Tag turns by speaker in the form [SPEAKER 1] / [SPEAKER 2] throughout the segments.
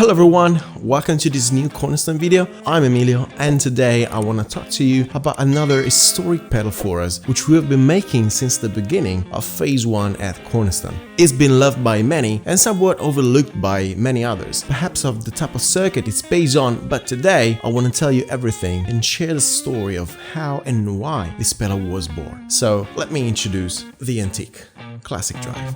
[SPEAKER 1] Hello everyone, welcome to this new Cornerstone video. I'm Emilio and today I want to talk to you about another historic pedal for us, which we have been making since the beginning of phase 1 at Cornerstone. It's been loved by many and somewhat overlooked by many others. Perhaps of the type of circuit it's based on, but today I want to tell you everything and share the story of how and why this pedal was born. So let me introduce the Antique Classic Drive.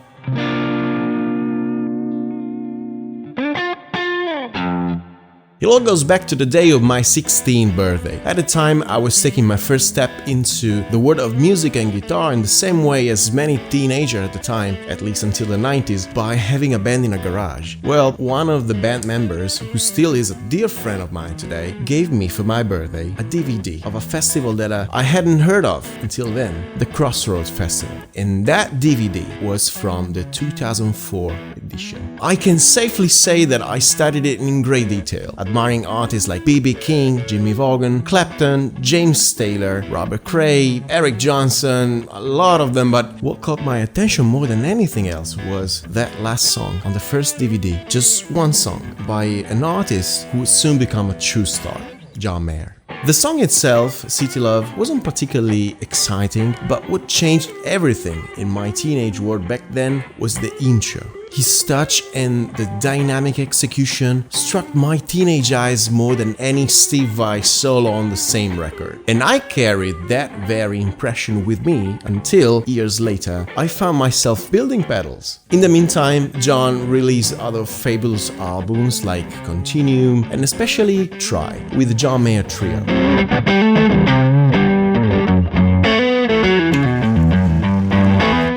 [SPEAKER 1] It all goes back to the day of my 16th birthday. At the time, I was taking my first step into the world of music and guitar in the same way as many teenagers at the time, at least until the 90s, by having a band in a garage. Well, one of the band members, who still is a dear friend of mine today, gave me for my birthday a DVD of a festival that I hadn't heard of until then, the Crossroads Festival. And that DVD was from the 2004 edition. I can safely say that I studied it in great detail, admiring artists like B.B. King, Jimmy Vaughan, Clapton, James Taylor, Robert Cray, Eric Johnson, a lot of them, but what caught my attention more than anything else was that last song on the first DVD, just one song, by an artist who would soon become a true star, John Mayer. The song itself, City Love, wasn't particularly exciting, but what changed everything in my teenage world back then was the intro. His touch and the dynamic execution struck my teenage eyes more than any Steve Vai solo on the same record. And I carried that very impression with me until, years later, I found myself building pedals. In the meantime, John released other fabulous albums like Continuum and especially Try with the John Mayer Trio.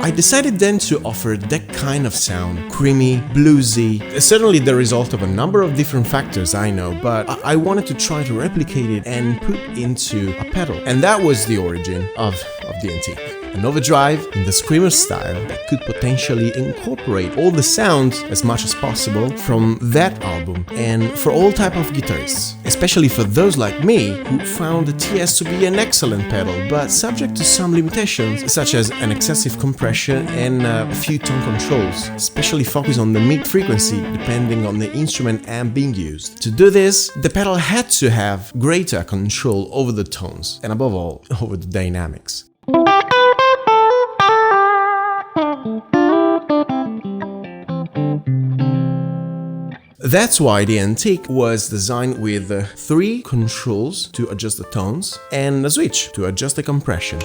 [SPEAKER 1] I decided then to offer that kind of sound, creamy, bluesy, certainly the result of a number of different factors, I know, but I wanted to try to replicate it and put into a pedal. And that was the origin of the Antique. An overdrive in the screamer style that could potentially incorporate all the sounds as much as possible from that album, and for all type of guitarists, especially for those like me who found the TS to be an excellent pedal, but subject to some limitations such as an excessive compression and a few tone controls, especially focused on the mid frequency depending on the instrument amp being used. To do this, the pedal had to have greater control over the tones and above all over the dynamics. That's why the Antique was designed with 3 controls to adjust the tones and a switch to adjust the compression.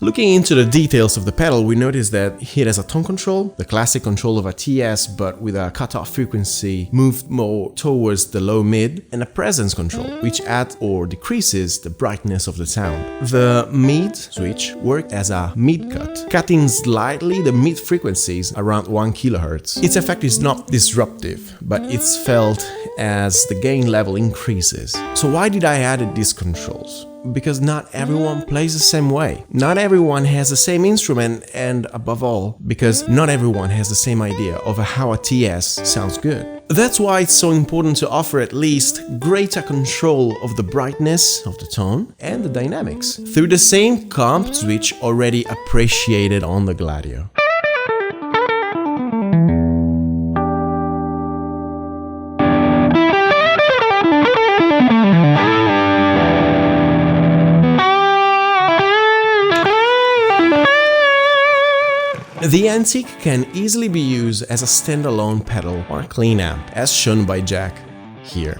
[SPEAKER 1] Looking into the details of the pedal, we notice that it has a tone control, the classic control of a TS but with a cutoff frequency moved more towards the low-mid, and a presence control, which adds or decreases the brightness of the sound. The mid switch worked as a mid-cut, cutting slightly the mid frequencies around 1 kHz. Its effect is not disruptive, but it's felt as the gain level increases. So why did I add these controls? Because not everyone plays the same way. Not everyone has the same instrument, and above all, because not everyone has the same idea of how a TS sounds good. That's why it's so important to offer at least greater control of the brightness of the tone and the dynamics through the same comp switch already appreciated on the Gladio. The Antique can easily be used as a standalone pedal or a clean amp, as shown by Jack here.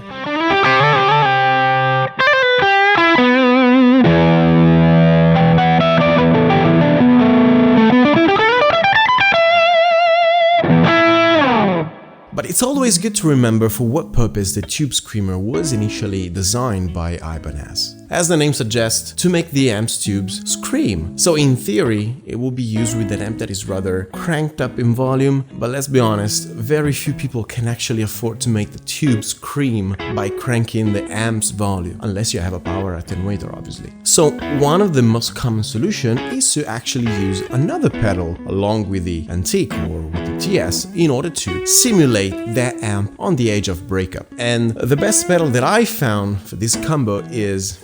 [SPEAKER 1] But it's always good to remember for what purpose the tube screamer was initially designed by Ibanez. As the name suggests, to make the amp's tubes scream. So in theory, it will be used with an amp that is rather cranked up in volume, but let's be honest, very few people can actually afford to make the tube scream by cranking the amp's volume, unless you have a power attenuator, obviously. So one of the most common solutions is to actually use another pedal along with the Antique or with the TS in order to simulate that amp on the edge of breakup. And the best pedal that I found for this combo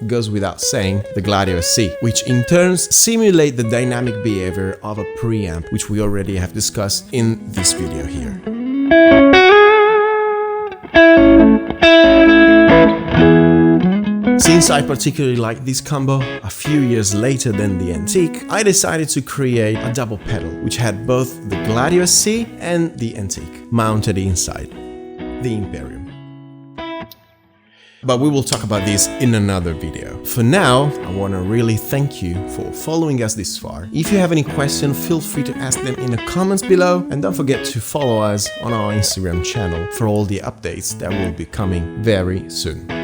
[SPEAKER 1] goes without saying, the Gladio SC, which in turn simulate the dynamic behavior of a preamp, which we already have discussed in this video here. Since I particularly like this combo, a few years later than the Antique, I decided to create a double pedal, which had both the Gladio SC and the Antique mounted inside the Imperium. But we will talk about this in another video. For now, I want to really thank you for following us this far. If you have any questions, feel free to ask them in the comments below, and don't forget to follow us on our Instagram channel for all the updates that will be coming very soon.